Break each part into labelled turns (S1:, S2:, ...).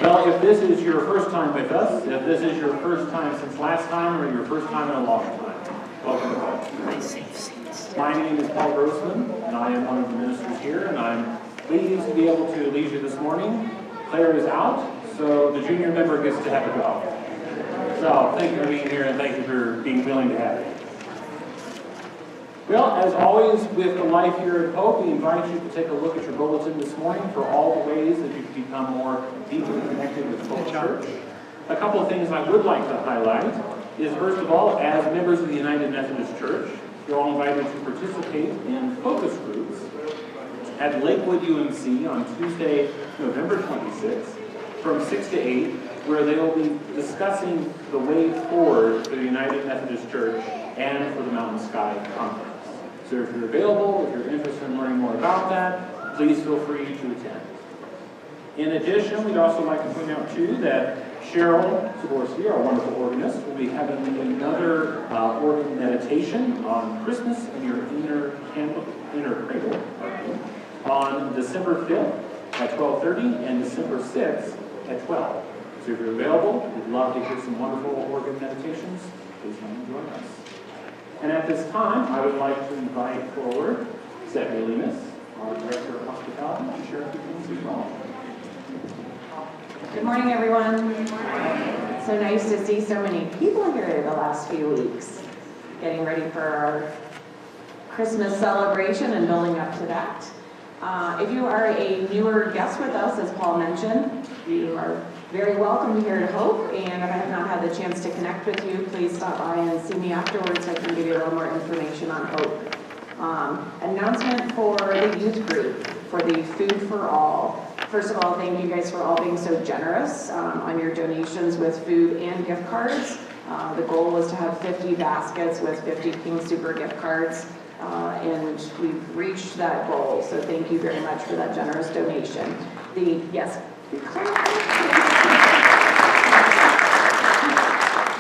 S1: Well, if this is your first time with us, if this is your first time since last time, or your first time in a long time, welcome to home. My name is Paul Grossman, and I am one of the ministers here, and I'm pleased to be able to lead you this morning. Claire is out, so the junior member gets to have a go. So thank you for being here, and thank you for being willing to have it. Well, as always with the life here at Hope, we invite you to take a look at your bulletin this morning for all the ways that you can become more deeply connected with Hope Church. A couple of things I would like to highlight is, first of all, as members of the United Methodist Church, you're all invited to participate in focus groups at Lakewood UMC on Tuesday, November 26th, from 6 to 8, where they will be discussing the way forward for the United Methodist Church and for the Mountain Sky Conference. So if you're available, if you're interested in learning more about that, please feel free to attend. In addition, we'd also like to point out, too, that Cheryl Zaborski, our wonderful organist, will be having another organ meditation on Christmas in your inner cradle on December 5th at 12:30 and December 6th at 12. So if you're available, we'd love to hear some wonderful organ meditations. Please come and join us. And at this time, I would like to invite forward Seth Lemus, our Director of Hospitality, to share a few things as well.
S2: Good morning, everyone. It's so nice to see so many people here the last few weeks, getting ready for our Christmas celebration and building up to that. If you are a newer guest with us, as Paul mentioned, you are very welcome here at Hope, and if I have not had the chance to connect with you, please stop by and see me afterwards so I can give you a little more information on Hope. Announcement for the youth group for the Food for All. First of all, thank you guys for all being so generous on your donations with food and gift cards. The goal was to have 50 baskets with 50 King Super gift cards, and we've reached that goal, so thank you very much for that generous donation.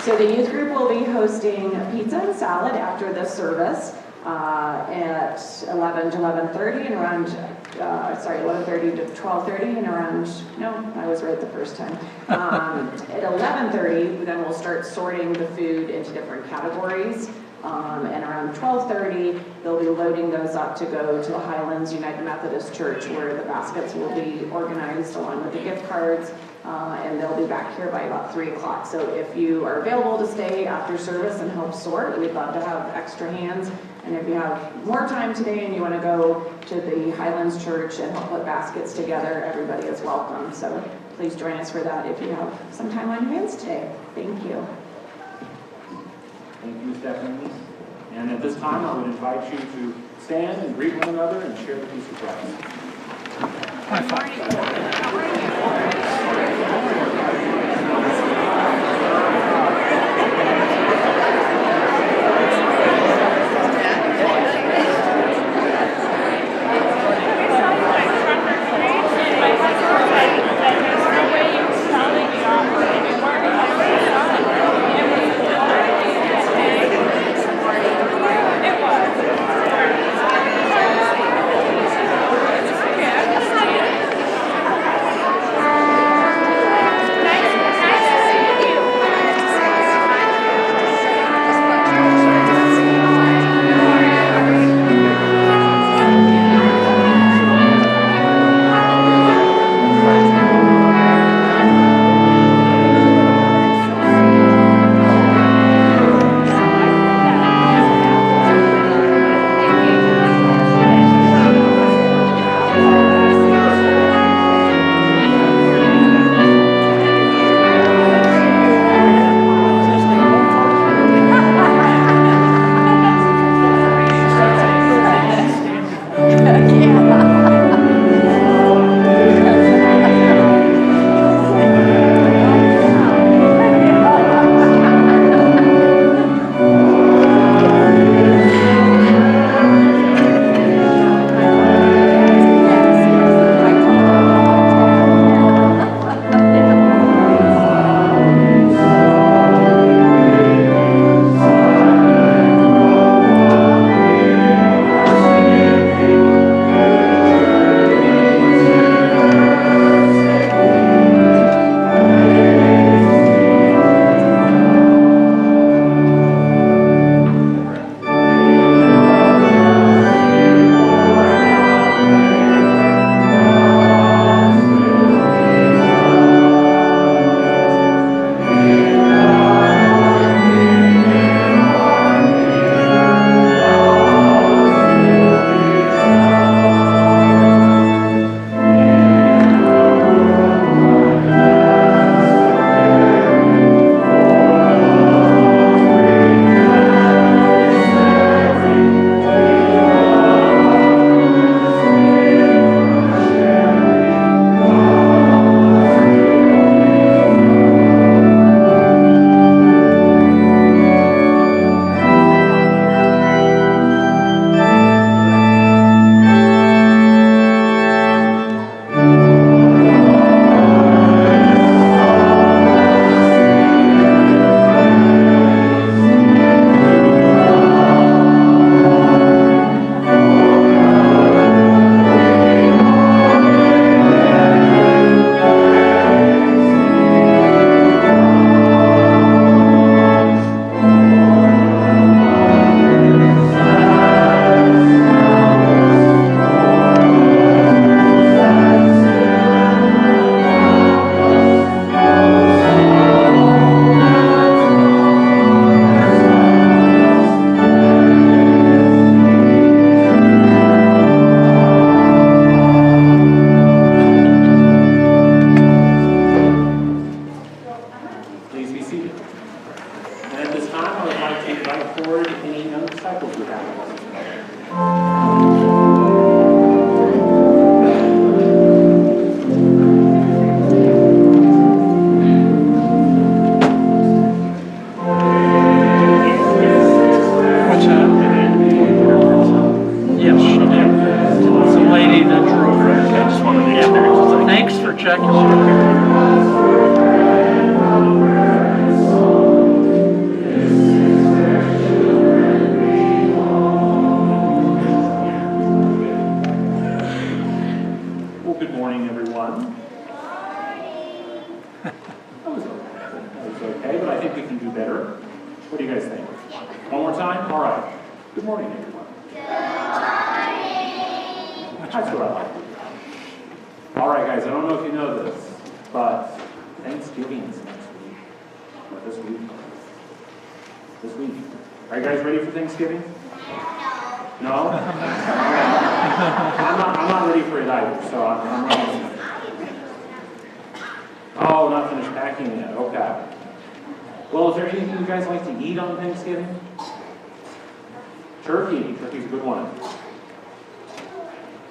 S2: So the youth group will be hosting pizza and salad after the service at 11 to 11:30 and around, 11:30 to 12:30 and around, no, I was right the first time. At 11:30, then we'll start sorting the food into different categories. And around 12:30, they'll be loading those up to go to the Highlands United Methodist Church, where the baskets will be organized along with the gift cards, and they'll be back here by about 3 o'clock. So if you are available to stay after service and help sort, we'd love to have extra hands. And if you have more time today and you want to go to the Highlands Church and help put baskets together, everybody is welcome. So please join us for that if you have some time on your hands today. Thank you.
S1: Thank you, Stephanie. And at this time, I would invite you to stand and greet one another and share the peace of Christ.
S3: High five.
S1: That was okay. That was okay, but I think we can do better. What do you guys think? One more time? All right. Good morning, everyone. That's what I like. All right, guys, I don't know if you know this, but Thanksgiving is next week. Or this week. This week. Are you guys ready for Thanksgiving? No? I'm not ready for it either, so I'm ready. Oh, not finished packing yet. Okay. Well, is there anything you guys like to eat on Thanksgiving? Turkey. Turkey's a good one.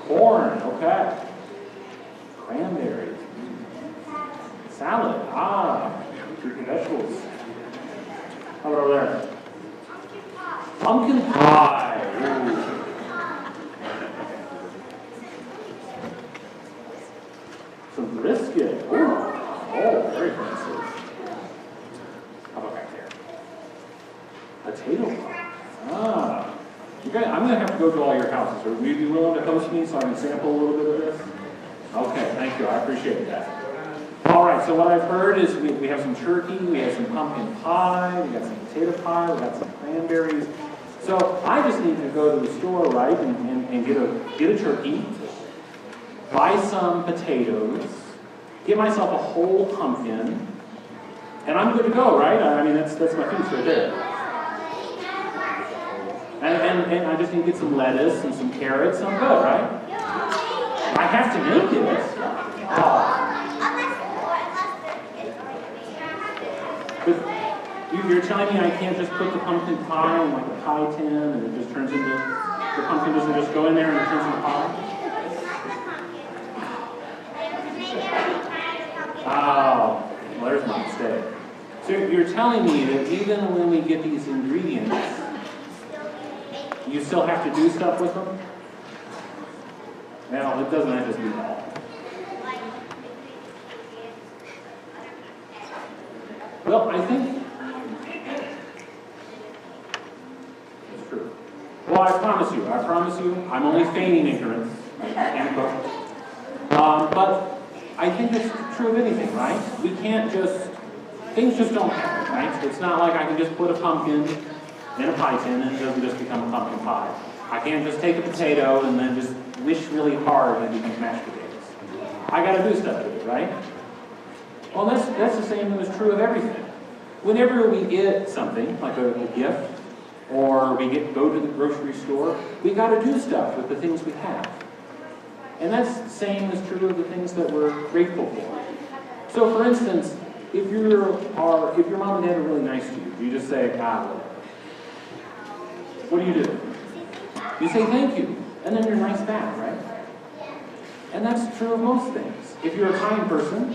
S1: Corn. Okay. Cranberries. Salad. Ah. Turkey vegetables. How about over there? Pumpkin pie. Ooh. Some brisket. Ooh. Oh, very fancy. How about back there? Potato pie. Ah. You guys, I'm going to have to go to all your houses. Are you be willing to host me so I can sample a little bit of this? Okay, thank you. I appreciate that. All right, so what I've heard is we have some turkey, we have some pumpkin pie, we got some potato pie, we got some cranberries. So I just need to go to the store, right, and get a turkey, buy some potatoes, get myself a whole pumpkin, and I'm good to go, right? I mean, that's my feast right there. And I just need to get some lettuce and some carrots, I'm good, right? I have to make it. Oh. But you're telling me I can't just put the pumpkin pie in like a pie tin and it just turns into, the pumpkin doesn't just go in there and it turns into pie? Oh, well, there's my mistake. So you're telling me that even when we get these ingredients, you still have to do stuff with them? Well, it doesn't have to be all. Well, I think it's true. Well, I promise you, I'm only feigning ignorance. I can't cook. But I think it's true of anything, right? We can't just, things just don't happen, right? It's not like I can just put a pumpkin in a pie tin and it doesn't just become a pumpkin pie. I can't just take a potato and then just wish really hard and it becomes mashed potatoes. I got to do stuff with it, right? Well, that's the same as true of everything. Whenever we get something, like a gift, or we go to the grocery store, we got to do stuff with the things we have. And that's the same as true of the things that we're grateful for. So, for instance, if your mom and dad are really nice to you, you just say, whatever. What do? You say thank you, and then you're nice back, right? And that's true of most things. If you're a kind person,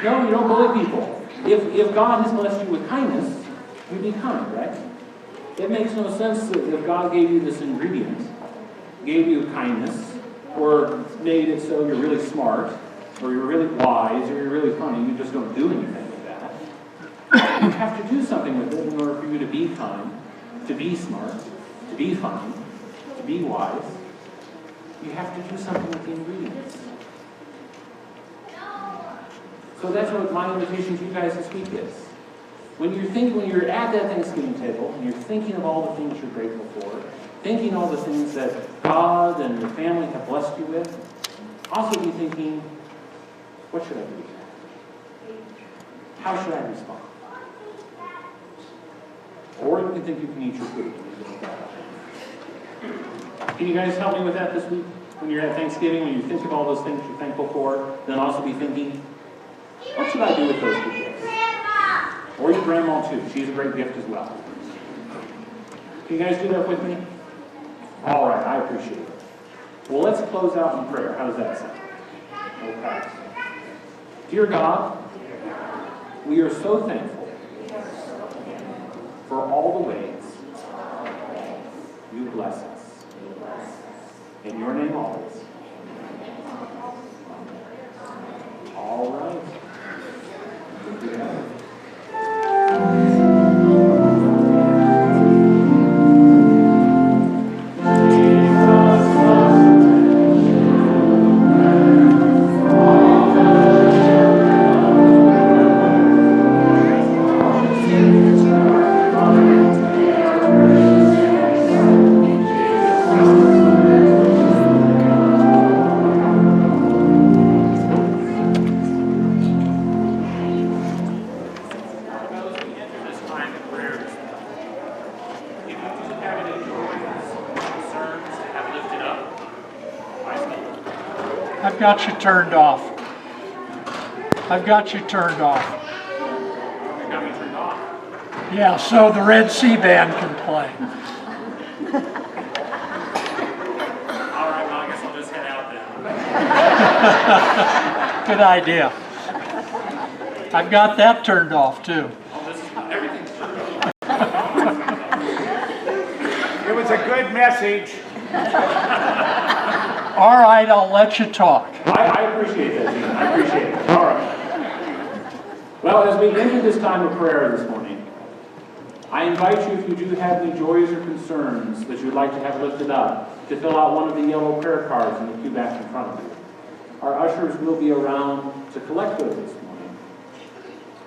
S1: no, you don't bully people. If God has blessed you with kindness, you be kind, right? It makes no sense that if God gave you this ingredient, gave you kindness, or made it so you're really smart, or you're really wise, or you're really funny, you just don't do anything with that. You have to do something with it in order for you to be kind, to be smart, to be funny, to be wise. You have to do something with the ingredients. So that's what my invitation to you guys this week is. When you're at that Thanksgiving table, and you're thinking of all the things you're grateful for, thinking all the things that God and your family have blessed you with, also be thinking, what should I do? How should I respond? Or you can think you can eat your food. Can you guys help me with that this week? When you're at Thanksgiving, when you think of all those things you're thankful for, then also be thinking, what should I do with those good gifts? Or your grandma too. She's a great gift as well. Can you guys do that with me? All right, I appreciate it. Well, let's close out in prayer. How does that sound? Okay. Dear God, we are so thankful for all the ways you bless us. In your name always. All right. Good together.
S4: got you turned off. I've got you turned off.
S1: You got me turned off.
S4: Yeah, so the Red Sea Band can play.
S1: All right, well, I guess I'll just head out then.
S4: Good idea. I've got that turned off too.
S1: Oh, this is, everything's turned off.
S5: It was a good message.
S4: All right, I'll let you talk.
S1: I appreciate that, Gene. I appreciate it. All right. Well, as we enter this time of prayer this morning, I invite you, if you do have any joys or concerns that you'd like to have lifted up, to fill out one of the yellow prayer cards in the pew back in front of you. Our ushers will be around to collect those this morning.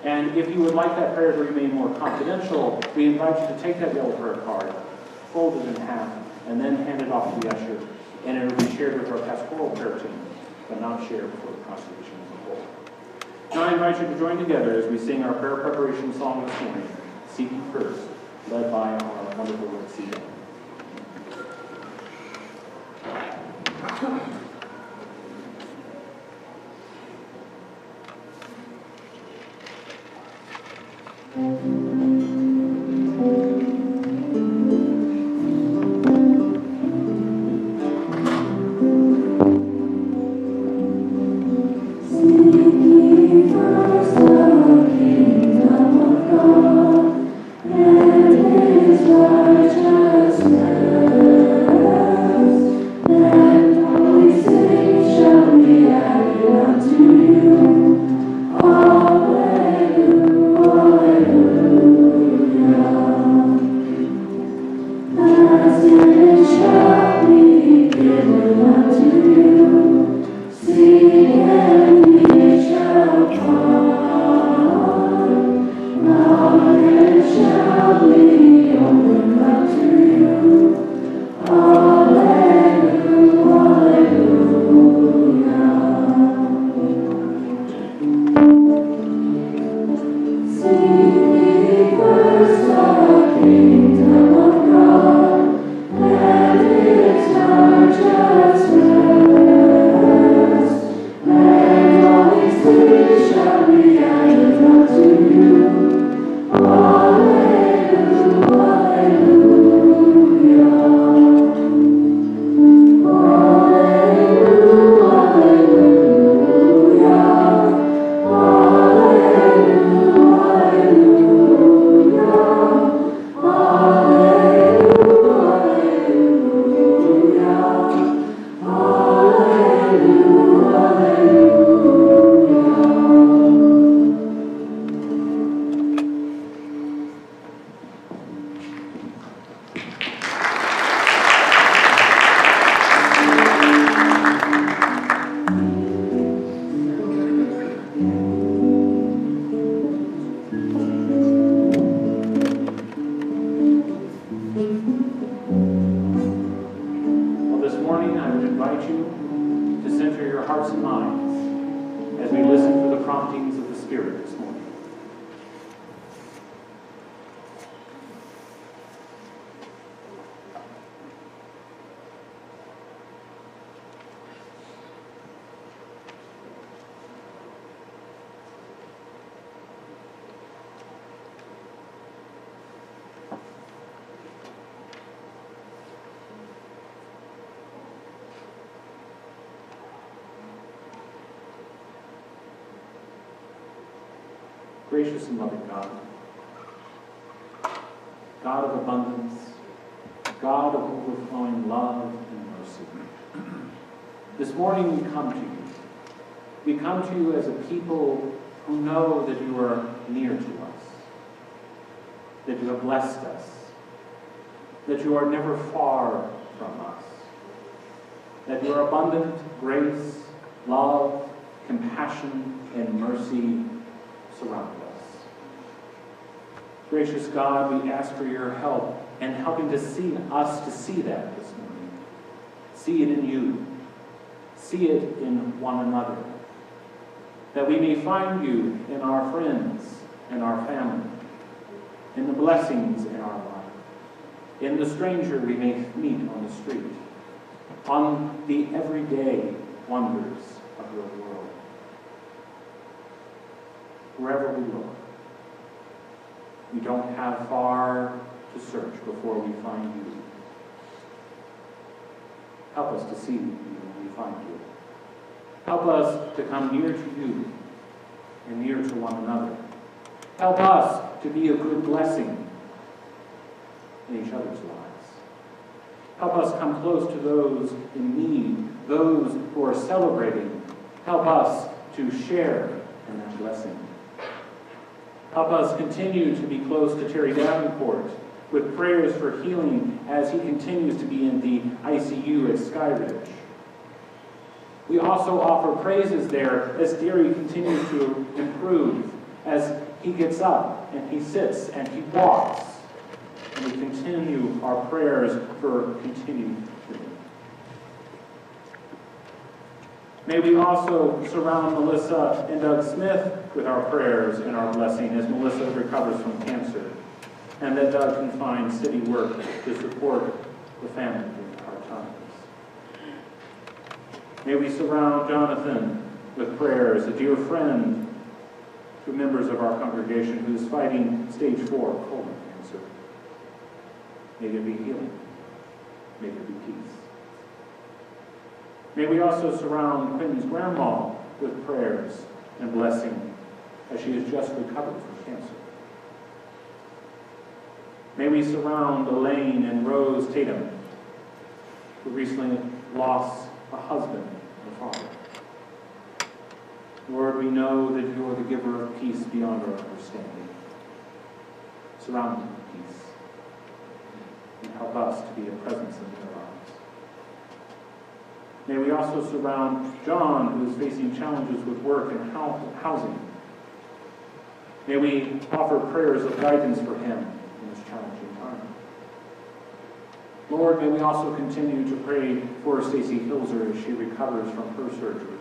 S1: And if you would like that prayer to remain more confidential, we invite you to take that yellow prayer card, fold it in half, and then hand it off to the usher. And it will be shared with our pastoral prayer team, but not shared before the congregation as a whole. Now I invite you to join together as we sing our prayer preparation song this morning, Seek Ye First, led by our wonderful Red Sea Band. Gracious and loving God, God of abundance, God of overflowing love and mercy, this morning we come to you. We come to you as a people who know that you are near to us, that you have blessed us, that you are never far from us, that your abundant grace, love, compassion, and mercy surround us. Gracious God, we ask for your help in helping to see us to see that this morning. See it in you. See it in one another. That we may find you in our friends and our family, in the blessings in our life, in the stranger we may meet on the street, on the everyday wonders real world. Wherever we look, we don't have far to search before we find you. Help us to see you when we find you. Help us to come near to you and near to one another. Help us to be a good blessing in each other's lives. Help us come close to those in need, those who are celebrating. Help us to share in that blessing. Help us continue to be close to Terry Davenport with prayers for healing as he continues to be in the ICU at Skyridge. We also offer praises there as Derry continues to improve, as he gets up and he sits and he walks. And we continue our prayers for continued healing. May we also surround Melissa and Doug Smith with our prayers and our blessing as Melissa recovers from cancer, and that Doug can find steady work to support the family during hard times. May we surround Jonathan with prayers, a dear friend to members of our congregation who is fighting stage 4 colon cancer. May there be healing. May there be peace. May we also surround Quinn's grandma with prayers and blessing as she has just recovered from cancer. May we surround Elaine and Rose Tatum, who recently lost a husband and a father. Lord, we know that you are the giver of peace beyond our understanding. Surround them with peace and help us to be a presence in their lives. May we also surround John, who is facing challenges with work and housing. May we offer prayers of guidance for him in this challenging time. Lord, may we also continue to pray for Stacy Hilser as she recovers from her surgery.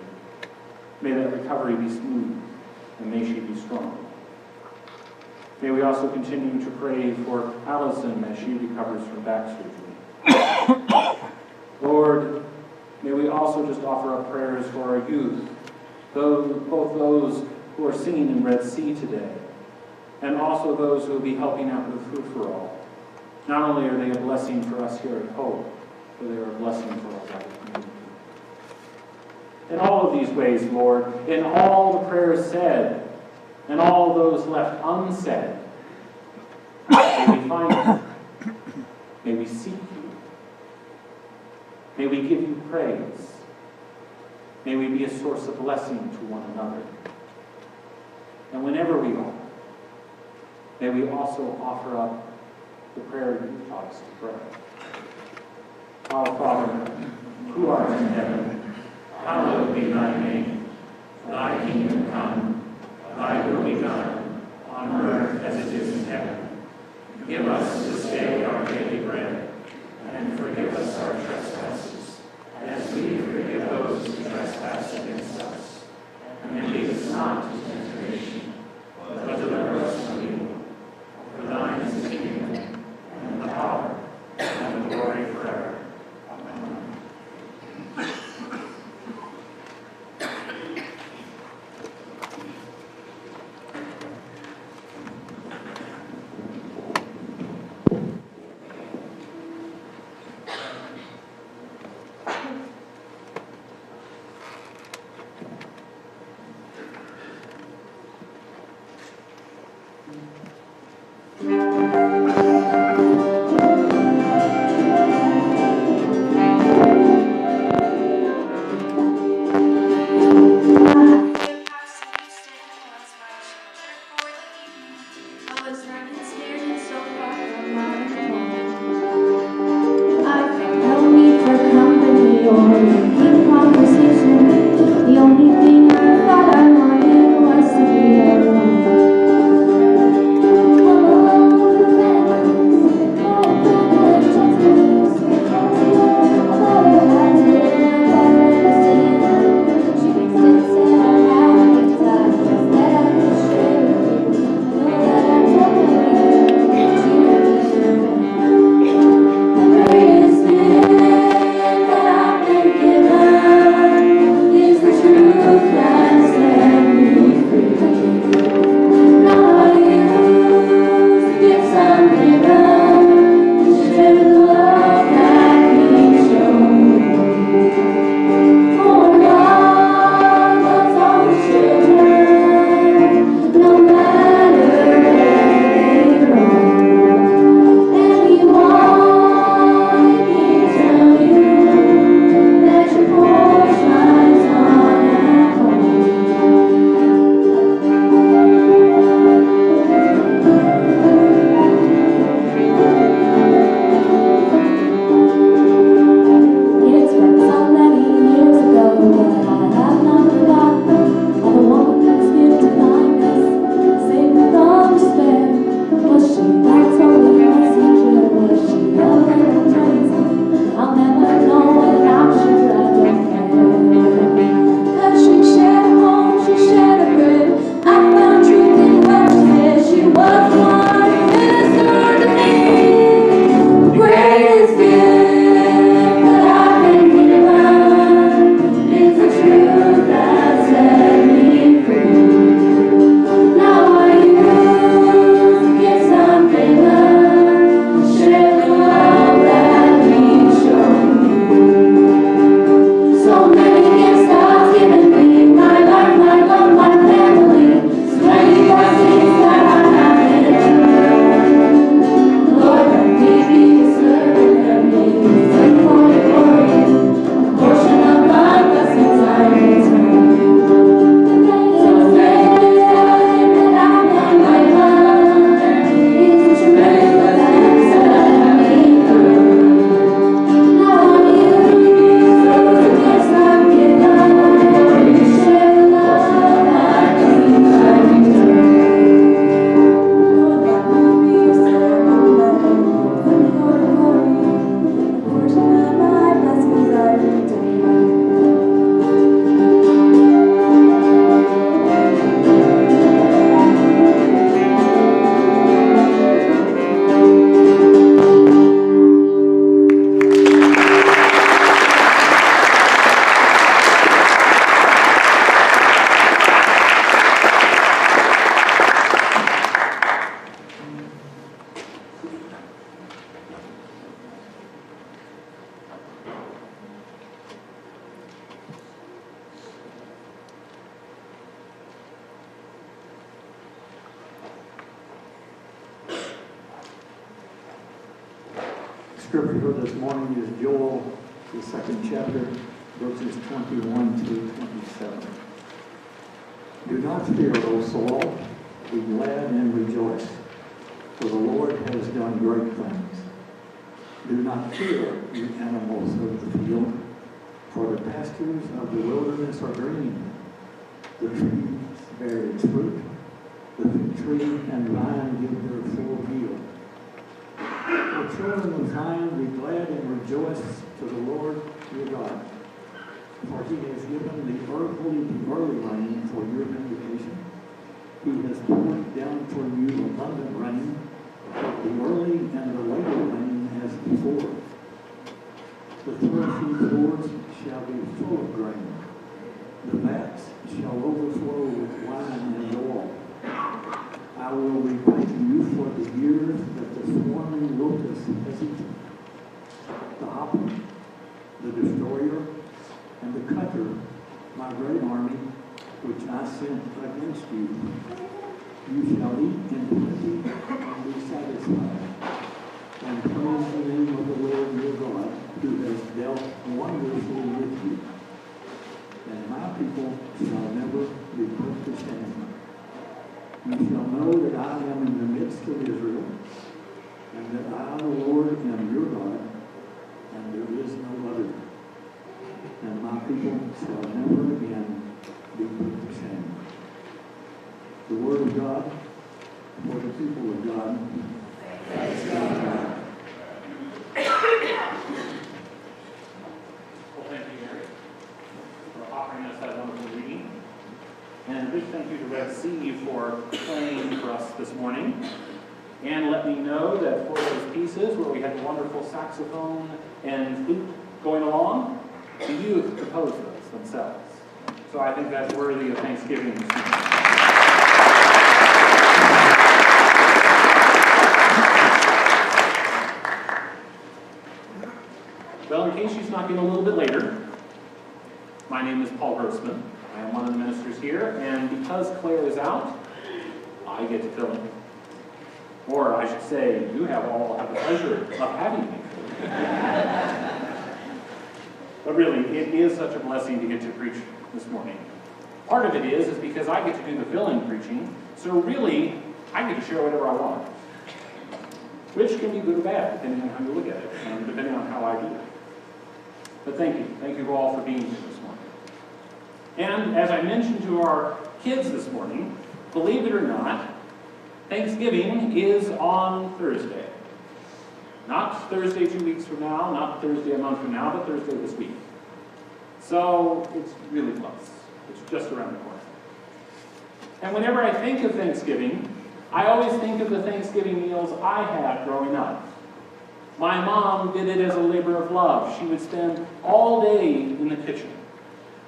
S1: May that recovery be smooth, and may she be strong. May we also continue to pray for Allison as she recovers from back surgery. Lord, may we also just offer up prayers for our youth, both those who are singing in Red Sea today, and also those who will be helping out with Food for All. Not only are they a blessing for us here at Hope, but they are a blessing for our wider community. In all of these ways, Lord, in all the prayers said, and all those left unsaid, may we find you. May we seek you. May we give you praise. May we be a source of blessing to one another. And whenever we are, may we also offer up the prayer you taught us to pray. Our Father, who art in heaven, hallowed be thy name. Thy kingdom come, thy will be done, on earth as it is in heaven. Give us this day our daily bread, and forgive us our trespasses, as we forgive those who trespass against us. And lead us not into temptation, but deliver us from evil. For thine is the kingdom, and the power, and the glory forever. Amen.
S6: scripture for this morning is Joel, the 2nd chapter, verses 21 through 27. Do not fear, O soul, be glad and rejoice, for the Lord has done great things. Do not fear, you animals of the field, for the pastures of the wilderness are green. The trees bear its fruit, the fig tree and vine give their full yield. O children of Zion, be glad and rejoice to the Lord your God. For he has given the early rain for your vindication. He has poured down for you abundant rain, the early and the later rain as before. The threshing floors shall be full of grain. The vats shall overflow with wine and oil. I will repay you for the years that the swarming locust has eaten. The hopper, the destroyer, and the cutter, my great army, which I sent against you. You shall eat in plenty and be satisfied, and praise the name of the Lord your God, who has dealt wonderfully with you. And my people shall never be put to shame. You shall know that I am in the midst of Israel, and that I, the Lord, am your God, and there is no other. And my people shall never again be put to shame. The word of God for the people of God. Thanks be to God.
S1: Well, thank you, Gary, for offering us that wonderful reading. And a big thank you to Red Sea for playing for us this morning. And let me know that for those pieces where we had wonderful saxophone and flute going along, the youth composed those themselves. So I think that's worthy of Thanksgiving this morning. Well, in case she's not getting a little bit later, my name is Paul Grossman. I am one of the ministers here, and because Claire is out, I get to fill in. Or I should say, you all have the pleasure of having me. But really, it is such a blessing to get to preach this morning. Part of it is because I get to do the fill-in preaching, so really, I get to share whatever I want. Which can be good or bad, depending on how you look at it, and depending on how I do it. But thank you. Thank you all for being here this morning. And as I mentioned to our kids this morning, believe it or not, Thanksgiving is on Thursday. Not Thursday 2 weeks from now, not Thursday a month from now, but Thursday this week. So it's really close. It's just around the corner. And whenever I think of Thanksgiving, I always think of the Thanksgiving meals I had growing up. My mom did it as a labor of love. She would spend all day in the kitchen.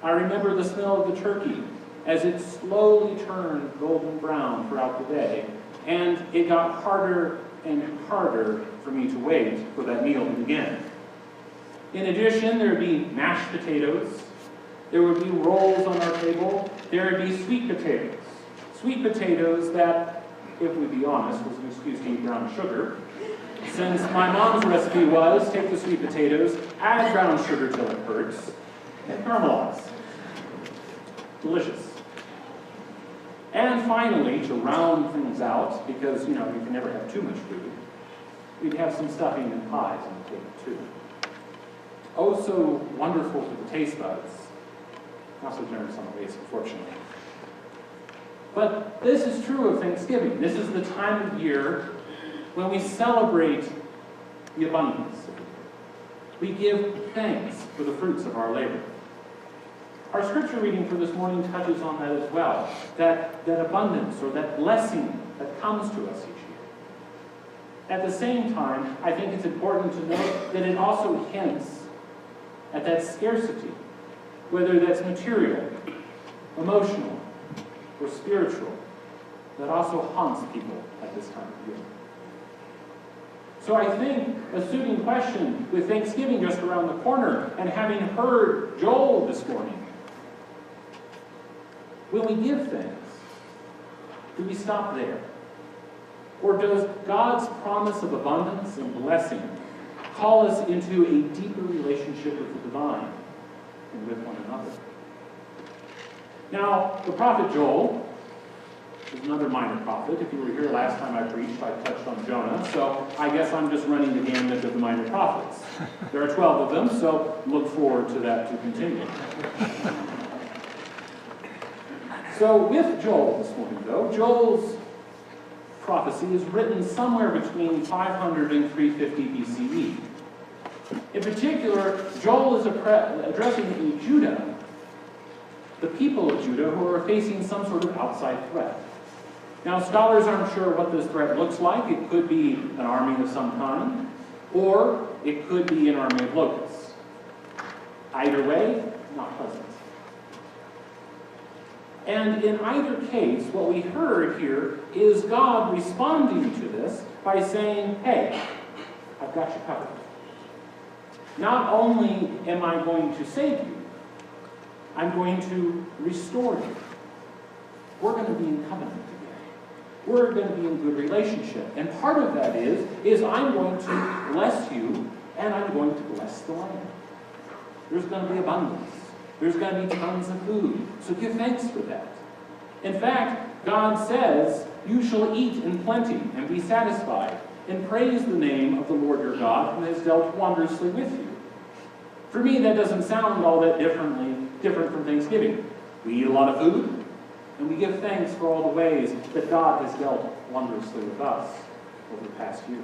S1: I remember the smell of the turkey as it slowly turned golden brown throughout the day, and it got harder and harder for me to wait for that meal to begin. In addition, there would be mashed potatoes, there would be rolls on our table, there would be sweet potatoes. Sweet potatoes that, if we be honest, was an excuse to eat brown sugar, since my mom's recipe was take the sweet potatoes, add brown sugar till it hurts, and caramelize. Delicious. And finally, to round things out, because, you can never have too much food, we'd have some stuffing and pies on the table, too. Oh, so wonderful for the taste buds. Also generous on the waist, unfortunately. But this is true of Thanksgiving. This is the time of year when we celebrate the abundance. We give thanks for the fruits of our labor. Our scripture reading for this morning touches on that as well, that abundance or that blessing that comes to us each year. At the same time, I think it's important to note that it also hints at that scarcity, whether that's material, emotional, or spiritual, that also haunts people at this time of year. So I think a suiting question with Thanksgiving just around the corner and having heard Joel this morning, will we give thanks? Do we stop there? Or does God's promise of abundance and blessing call us into a deeper relationship with the divine and with one another. Now, the prophet Joel is another minor prophet. If you were here last time I preached, I touched on Jonah, so I guess I'm just running the gamut of the minor prophets. There are 12 of them, so look forward to that to continue. So with Joel this morning, though, Joel's prophecy is written somewhere between 500 and 350 BCE. In particular, Joel is addressing Judah, the people of Judah who are facing some sort of outside threat. Now, scholars aren't sure what this threat looks like. It could be an army of some kind, or it could be an army of locusts. Either way, not pleasant. And in either case, what we heard here is God responding to this by saying, hey, I've got you covered. Not only am I going to save you, I'm going to restore you. We're going to be in covenant together. We're going to be in good relationship. And part of that is I'm going to bless you, and I'm going to bless the land. There's going to be abundance. There's going to be tons of food. So give thanks for that. In fact, God says, you shall eat in plenty and be satisfied, and praise the name of the Lord your God, who has dealt wondrously with you. For me, that doesn't sound all that different from Thanksgiving. We eat a lot of food, and we give thanks for all the ways that God has dealt wondrously with us over the past year.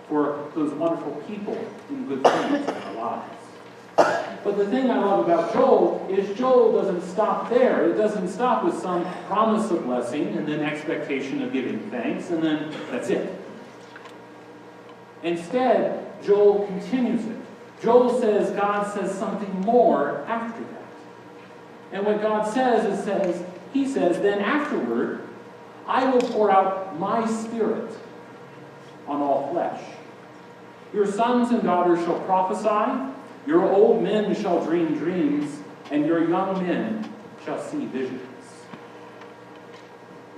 S1: For those wonderful people doing good things in our lives. But the thing I love about Joel is Joel doesn't stop there. It doesn't stop with some promise of blessing and then expectation of giving thanks, and then that's it. Instead, Joel continues it. Joel says God says something more after that. And what God says is, he says, then afterward, I will pour out my spirit on all flesh. Your sons and daughters shall prophesy, your old men shall dream dreams, and your young men shall see visions.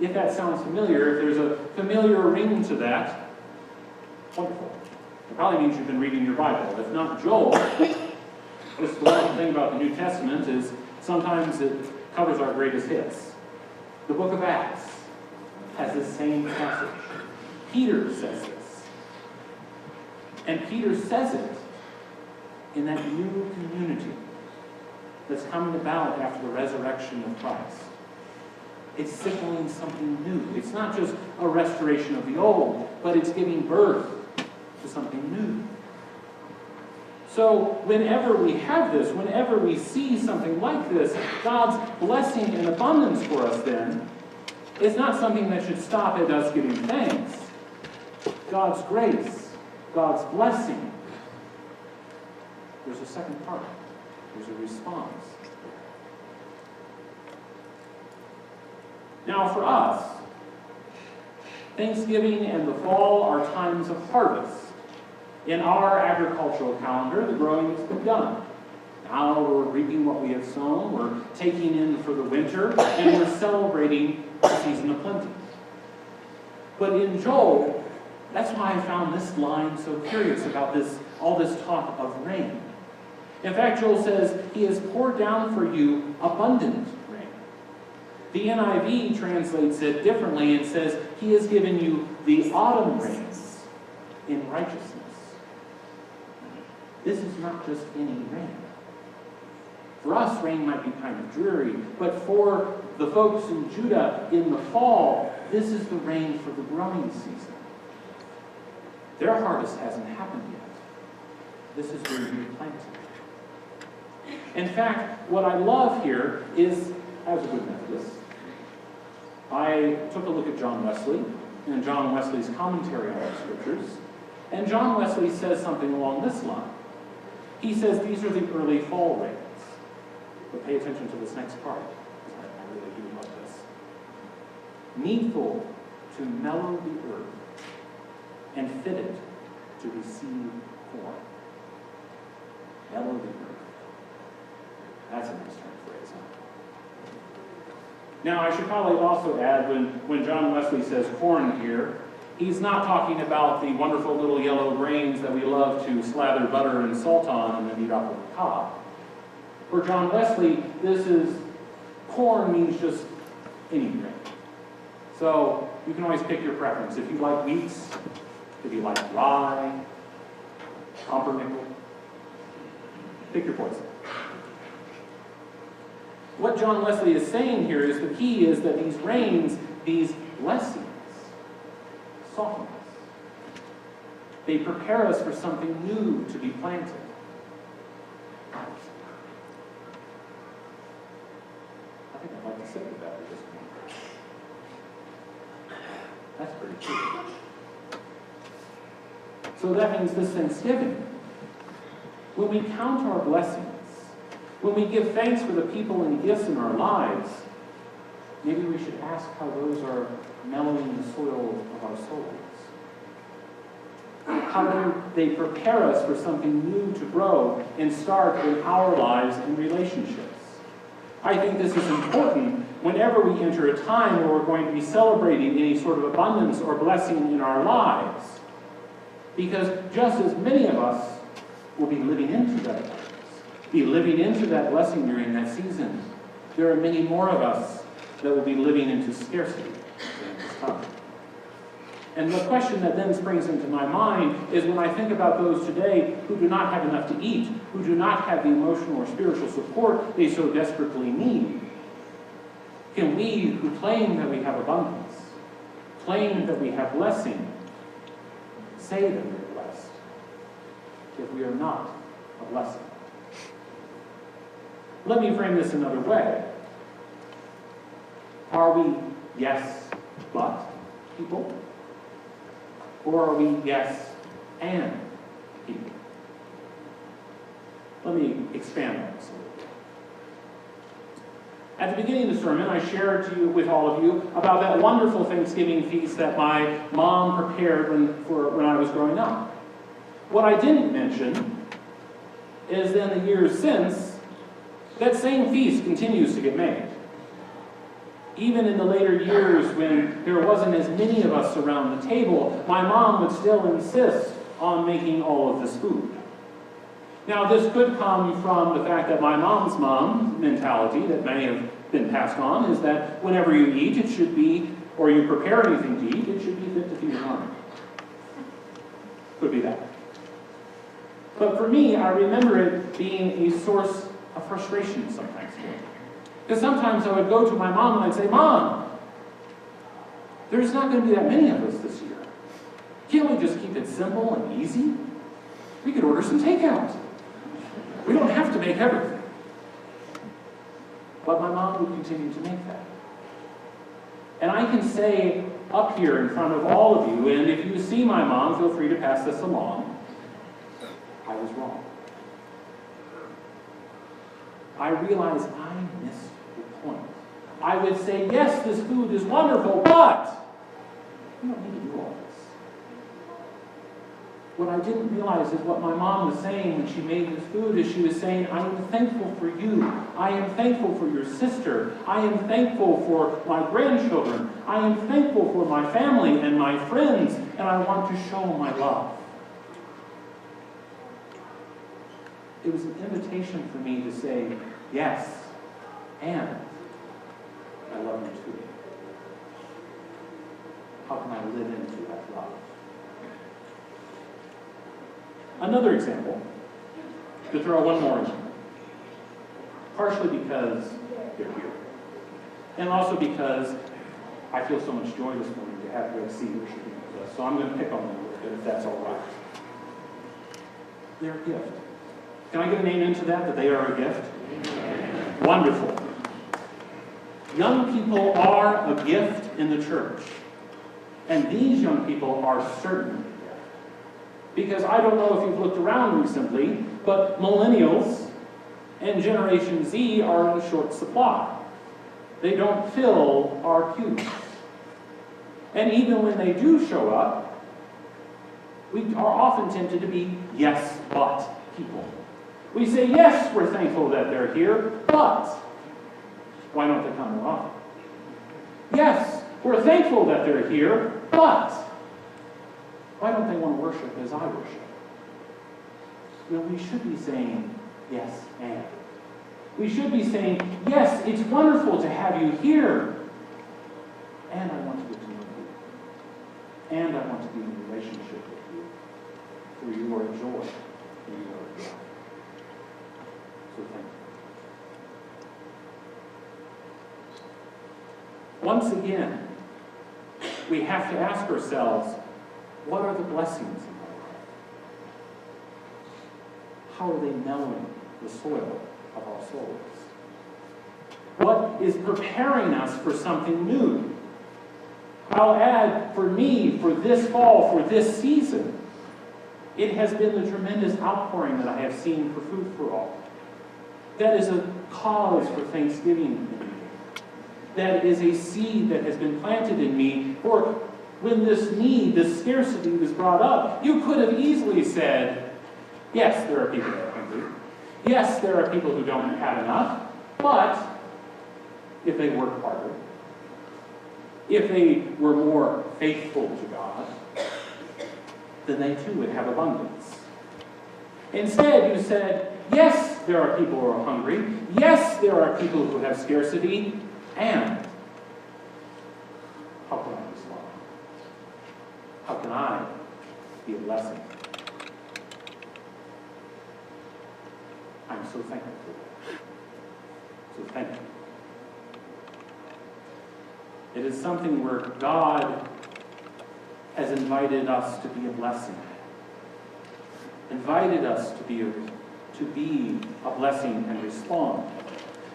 S1: If that sounds familiar, if there's a familiar ring to that, wonderful. It probably means you've been reading your Bible. If not Joel, just the one thing about the New Testament is sometimes it covers our greatest hits. The book of Acts has the same passage. Peter says this. And Peter says it in that new community that's coming about after the resurrection of Christ. It's signaling something new. It's not just a restoration of the old, but it's giving birth to something new. So whenever we have this, whenever we see something like this, God's blessing and abundance for us then, is not something that should stop at us giving thanks. God's grace, God's blessing, there's a second part. There's a response. Now for us, Thanksgiving and the fall are times of harvest. In our agricultural calendar, the growing has begun. Now we're reaping what we have sown, we're taking in for the winter, and we're celebrating the season of plenty. But in Joel, that's why I found this line so curious about all this talk of rain. In fact, Joel says, he has poured down for you abundant rain. The NIV translates it differently and says, he has given you the autumn rains in righteousness. This is not just any rain. For us, rain might be kind of dreary, but for the folks in Judah in the fall, this is the rain for the growing season. Their harvest hasn't happened yet. This is where you're planted. In fact, what I love here is, as a good Methodist, I took a look at John Wesley and John Wesley's commentary on the scriptures, and John Wesley says something along this line. He says these are the early fall rains. But pay attention to this next part. I really do love this. Needful to mellow the earth and fit it to receive corn. Mellow the earth. That's a nice turn phrase, huh? Now, I should probably also add, when John Wesley says corn here, He's not talking about the wonderful little yellow grains that we love to slather butter and salt on and then eat off of the cob. For John Wesley, corn means just any grain. So you can always pick your preference. If you like wheats, if you like rye, pumpernickel, pick your poison. What John Wesley is saying here is the key is that these rains, these blessings, soften us. They prepare us for something new to be planted. I think I'd like to sit with that at this point. That's pretty cool. So that means this Thanksgiving, when we count our blessings, when we give thanks for the people and gifts in our lives, maybe we should ask how those are mellowing the soil of our souls. How do they prepare us for something new to grow and start in our lives and relationships? I think this is important whenever we enter a time where we're going to be celebrating any sort of abundance or blessing in our lives. Because just as many of us will be living into that abundance, be living into that blessing during that season, there are many more of us that will be living into scarcity during this time. And the question that then springs into my mind is when I think about those today who do not have enough to eat, who do not have the emotional or spiritual support they so desperately need, can we who claim that we have abundance, claim that we have blessing, say that we are blessed if we are not a blessing? Let me frame this another way. Are we yes, but people? Or are we yes and people? Let me expand on this a little bit. At the beginning of the sermon, I shared with all of you about that wonderful Thanksgiving feast that my mom prepared when I was growing up. What I didn't mention is in the years since, that same feast continues to get made. Even in the later years when there wasn't as many of us around the table, my mom would still insist on making all of this food. Now, this could come from the fact that my mom's mentality that may have been passed on is that whenever you eat, it should be, or you prepare anything to eat, it should be fit to feed your army. Could be that. But for me, I remember it being a source of frustration sometimes for me. Because sometimes I would go to my mom and I'd say, Mom, there's not going to be that many of us this year. Can't we just keep it simple and easy? We could order some takeout. We don't have to make everything. But my mom would continue to make that. And I can say up here in front of all of you, and if you see my mom, feel free to pass this along, I was wrong. I realize I missed the point. I would say, yes, this food is wonderful, but we don't need to do all this. What I didn't realize is what my mom was saying when she made this food is she was saying, I am thankful for you. I am thankful for your sister. I am thankful for my grandchildren. I am thankful for my family and my friends, and I want to show my love. It was an invitation for me to say, yes, and I love you too. How can I live into that love? Another example, to throw one more in, partially because they're here, and also because I feel so much joy this morning to have USC worshiping with us, so I'm going to pick on them a little bit if that's all right. They're a gift. Can I get an amen to that they are a gift? Amen. Wonderful. Young people are a gift in the church. And these young people are certainly a gift. Because I don't know if you've looked around recently, but millennials and Generation Z are in short supply. They don't fill our pews. And even when they do show up, we are often tempted to be yes, but people. We say, yes, we're thankful that they're here, but why don't they come more often? Yes, we're thankful that they're here, but Why don't they want to worship as I worship? Well, we should be saying, yes, and. We should be saying, yes, it's wonderful to have you here. And I want to get to know you. And I want to be in a relationship with you. For you are a joy. And you are a joy. So thank you. Once again, we have to ask ourselves, what are the blessings in our life? How are they mellowing the soil of our souls? What is preparing us for something new? I'll add, for me, for this fall, for this season, it has been the tremendous outpouring that I have seen for Food for All. That is a cause for thanksgiving in me. That is a seed that has been planted in me. For when this need, this scarcity was brought up, you could have easily said, yes, there are people that are hungry. Yes, there are people who don't have enough. But if they work harder, if they were more faithful to God, then they too would have abundance. Instead, you said, yes, there are people who are hungry. Yes, there are people who have scarcity. And how can I respond? How can I be a blessing? I'm so thankful for that. So thank you. It is something where God has invited us to be a blessing. Invited us to be a blessing and respond.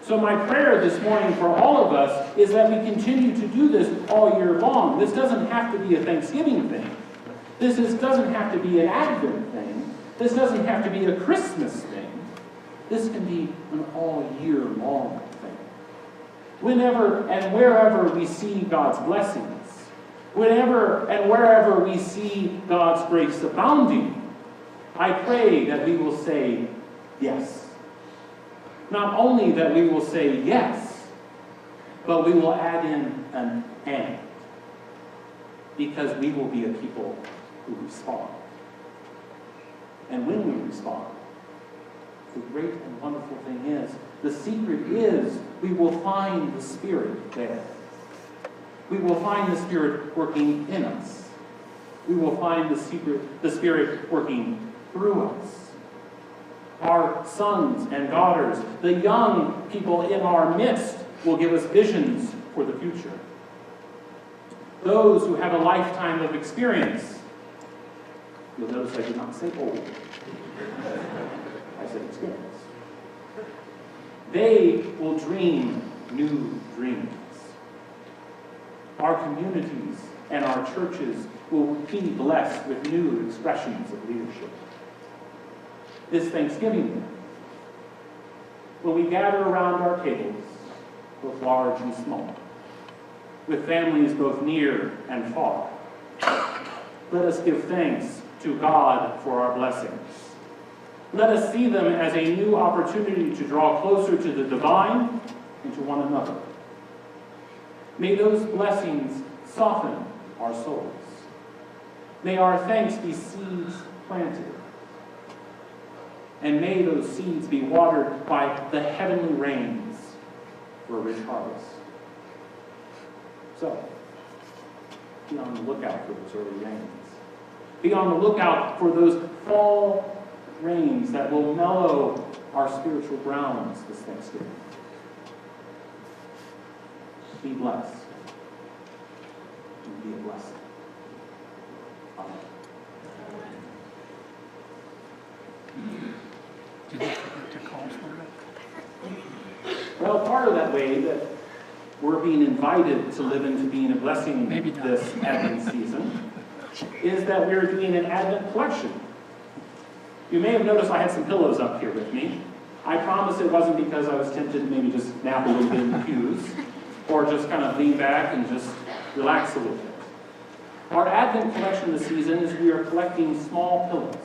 S1: So my prayer this morning for all of us is that we continue to do this all year long. This doesn't have to be a Thanksgiving thing. This doesn't have to be an Advent thing. This doesn't have to be a Christmas thing. This can be an all year long thing. Whenever and wherever we see God's blessings, whenever and wherever we see God's grace abounding, I pray that we will say yes. Not only that we will say yes, but we will add in an and. Because we will be a people who respond. And when we respond, the great and wonderful thing is, the secret is we will find the Spirit there. We will find the Spirit working in us. We will find the Spirit working through us. Our sons and daughters, the young people in our midst, will give us visions for the future. Those who have a lifetime of experience, you'll notice I did not say old. I said experience. They will dream new dreams. Our communities and our churches will be blessed with new expressions of leadership. This Thanksgiving, when we gather around our tables, both large and small, with families both near and far, let us give thanks to God for our blessings. Let us see them as a new opportunity to draw closer to the divine and to one another. May those blessings soften our souls. May our thanks be seeds planted. And may those seeds be watered by the heavenly rains for a rich harvest. So, be on the lookout for those early rains. Be on the lookout for those fall rains that will mellow our spiritual grounds this Thanksgiving. Be blessed. And be a blessing. Amen.
S4: Did you forget to call for it?
S1: Well, part of that way that we're being invited to live into being a blessing
S4: Maybe not.
S1: this Advent season is that we're doing an Advent collection. You may have noticed I had some pillows up here with me. I promise it wasn't because I was tempted to maybe just nap a little bit in the pews or just kind of lean back and just relax a little bit. Our Advent collection this season is we are collecting small pillows.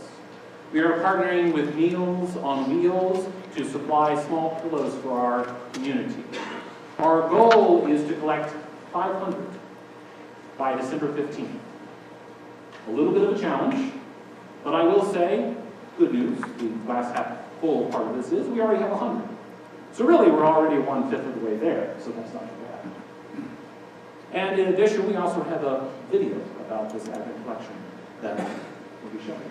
S1: We are partnering with Meals on Wheels to supply small pillows for our community. Our goal is to collect 500 by December 15th. A little bit of a challenge, but I will say, good news, the glass half full part of this is we already have 100. So really, we're already 1/5 of the way there, so that's not too bad. And in addition, we also have a video about this Advent collection that will be shown.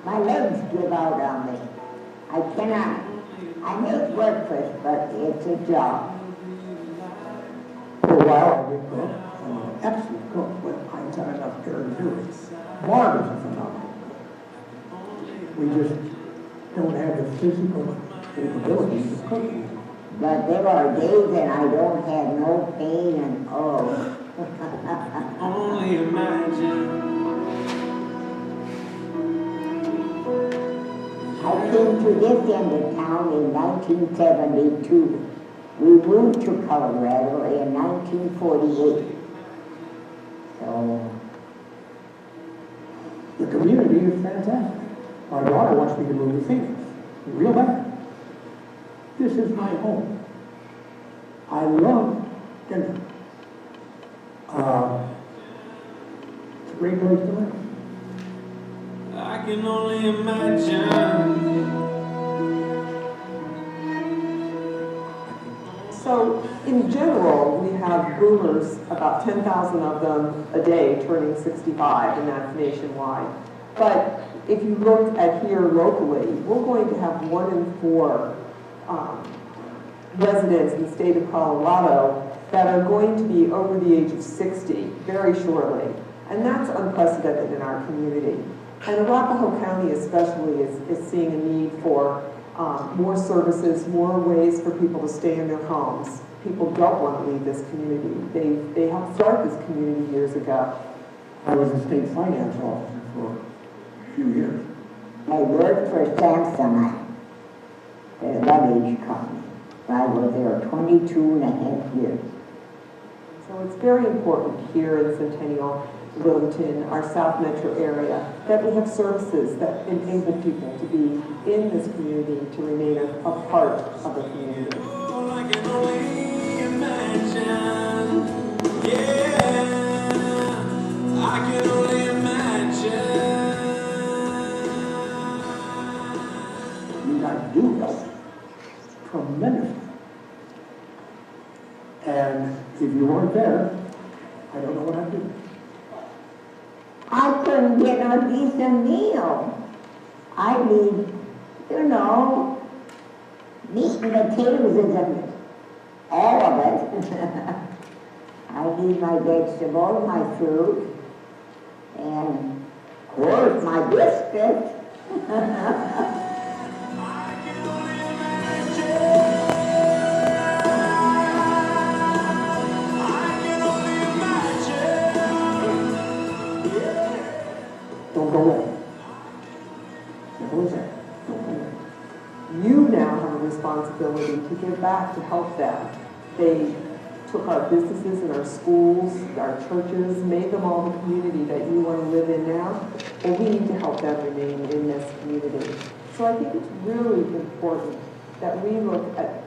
S7: My legs give out on me. I cannot. I make breakfast, but it's a job.
S6: For a while, I did cook. I'm an excellent cook, but I ain't got enough care to do it. Barb is a phenomenal cook. We just don't have the physical capabilities of cooking.
S7: But there are days that I don't have no pain and oh.
S8: Only imagine.
S7: I came to this end of town in 1972. We moved to Colorado in 1948. So,
S6: The community is fantastic. My daughter wants me to move to Phoenix. Real bad. This is my home. I love Denver. It's a great place to live.
S8: I can only imagine.
S9: So, in general, we have boomers, about 10,000 of them a day turning 65, and that's nationwide. But if you look at here locally, we're going to have 1 in 4 residents in the state of Colorado that are going to be over the age of 60 very shortly. And that's unprecedented in our community. And Arapahoe County especially is seeing a need for more services, more ways for people to stay in their homes. People don't want to leave this community. They helped start this community years ago.
S6: I was a state finance officer for a few years.
S7: I worked for Samsonite, the luggage company. I was there 22 and a half years.
S9: So it's very important here in Centennial, Littleton, our South Metro area, that we have services that enable people to be in this community, to remain a part of the community.
S8: Oh, I can only imagine. Yeah, I can only imagine.
S6: You guys do help tremendously. And if you weren't there, I don't know what I'd do.
S7: I couldn't get a decent meal. I need, meat and potatoes isn't all of it. I need my vegetables, my fruit, and of course my biscuits.
S6: Don't go away. Simple as that. Don't go away.
S9: You now have a responsibility to give back, to help them. They took our businesses and our schools, our churches, made them all the community that you want to live in now. Well, we need to help them remain in this community. So I think it's really important that we look at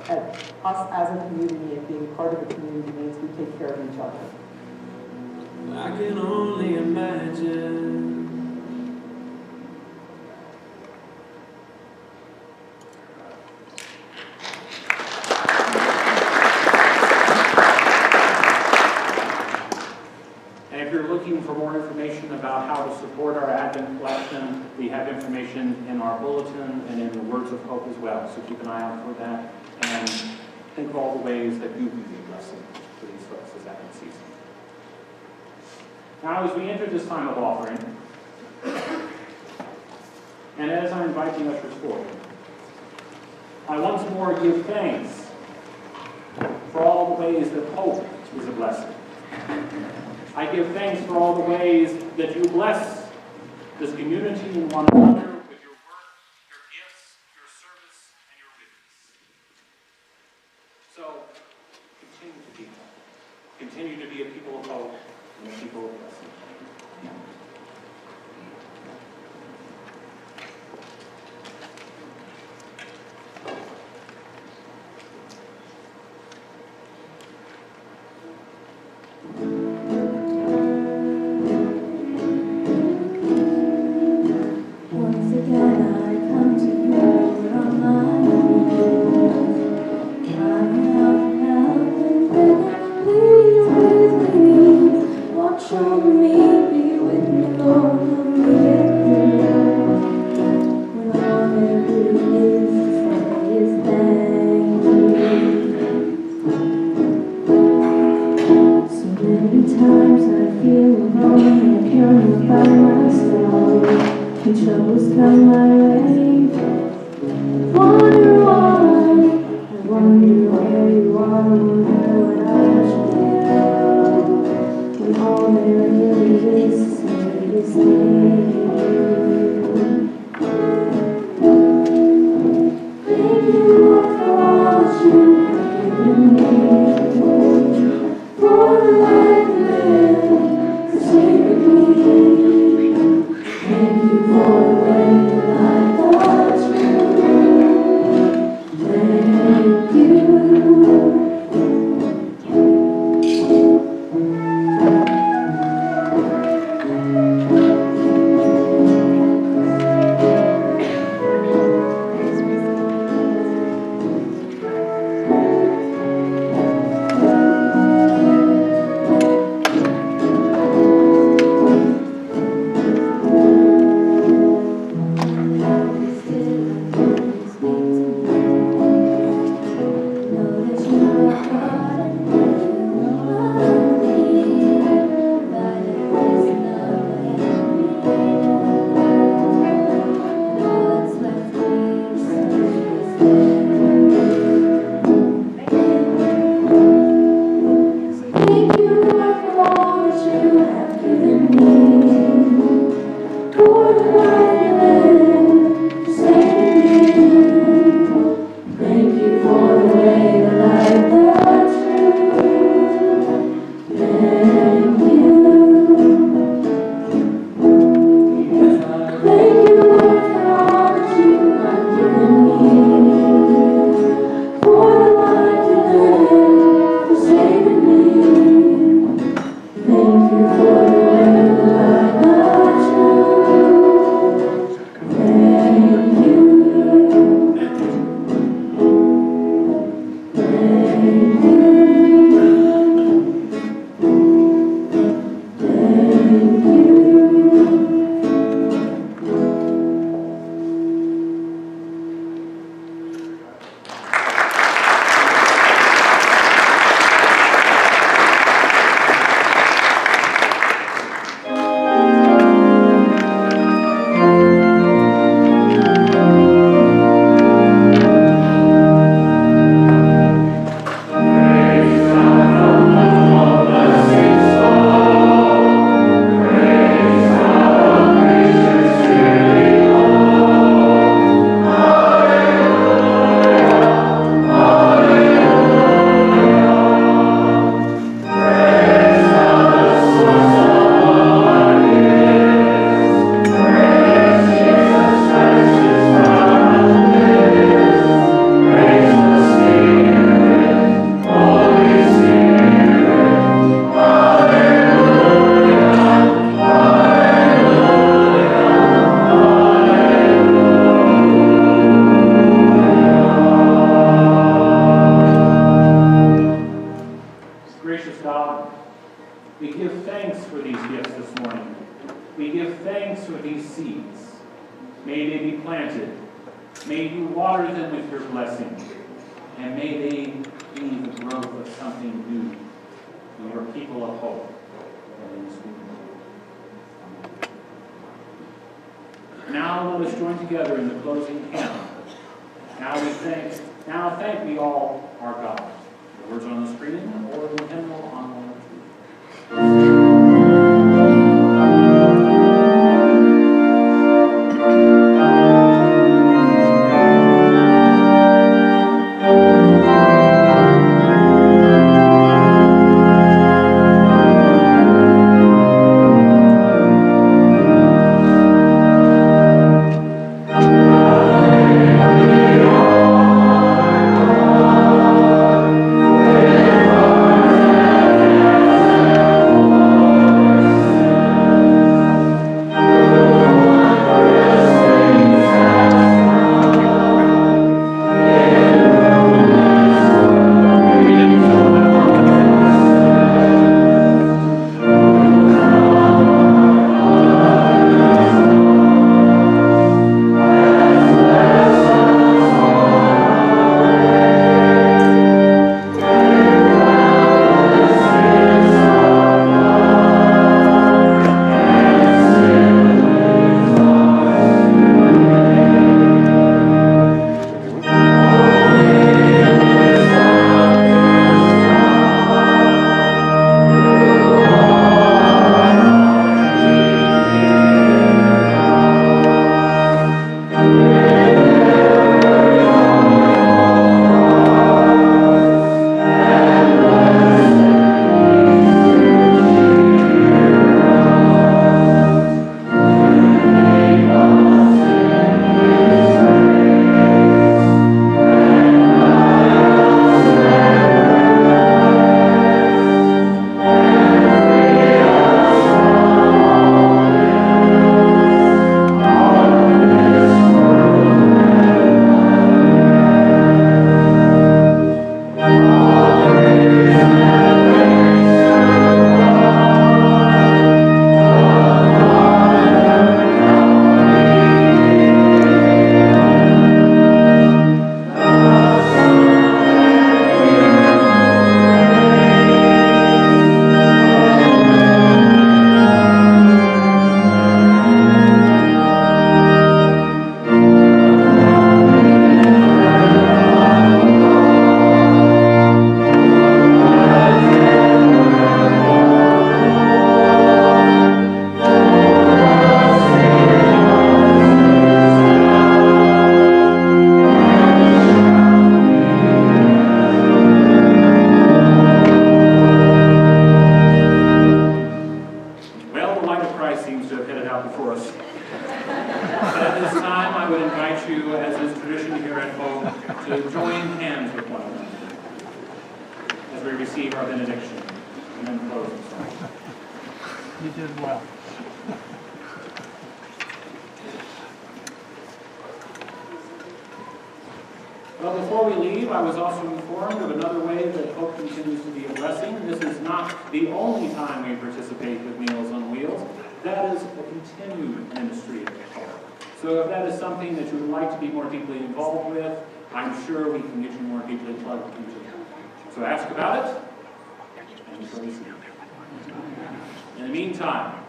S9: us as a community, and being part of a community means we take care of each other.
S8: I can only imagine.
S1: And if you're looking for more information about how to support our Advent collection, we have information in our bulletin and in the Words of Hope as well. So keep an eye out for that, and think of all the ways that you can be a blessing to these folks this Advent season. Now, as we enter this time of offering, and as I invite the ushers forward, I once more give thanks for all the ways that hope is a blessing. I give thanks for all the ways that you bless this community and one another with your work, your gifts, your service, and your witness. So, continue to be hope. Continue to be a people of hope. And the people of blessing.
S10: Once again I come to you on my knees, crying out for help and begging, please, please, please, watch over me, be with me, Lord, help me get through. When all there really is to say is thank you. So many times I feel alone and you're by myself. When troubles come my way, wonder why, I wonder where you are, wonder what I should do. When all there really is to say is thank you. Thank you, Lord, for all that you have given me, for the life you live, for saving me. Thank you for the way that I thought you. Thank you.
S1: Now let us join together in the closing hymn. Now thank we all our God. The words on the screen or the hymnal on the as we receive our benediction and then close the song.
S4: You did well.
S1: Well, before we leave, I was also informed of another way that Hope continues to be a blessing. This is not the only time we participate with Meals on Wheels. That is a continued ministry of Hope. So if that is something that you would like to be more deeply involved with, I'm sure we can get you more deeply plugged into it. So ask about it, and so we see. In the meantime,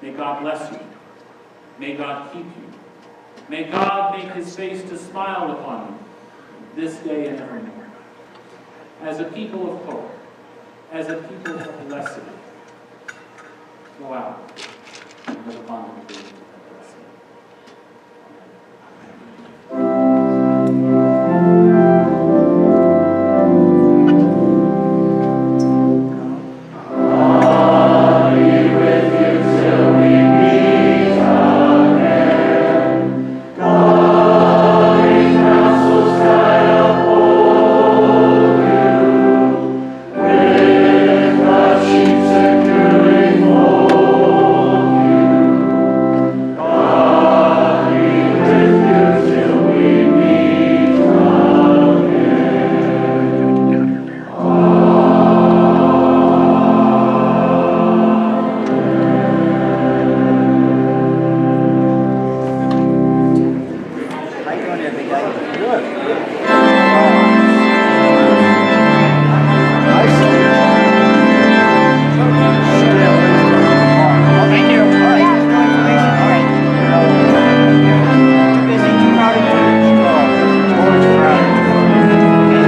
S1: may God bless you. May God keep you. May God make his face to smile upon you this day and evermore. As a people of hope, as a people of blessing, go out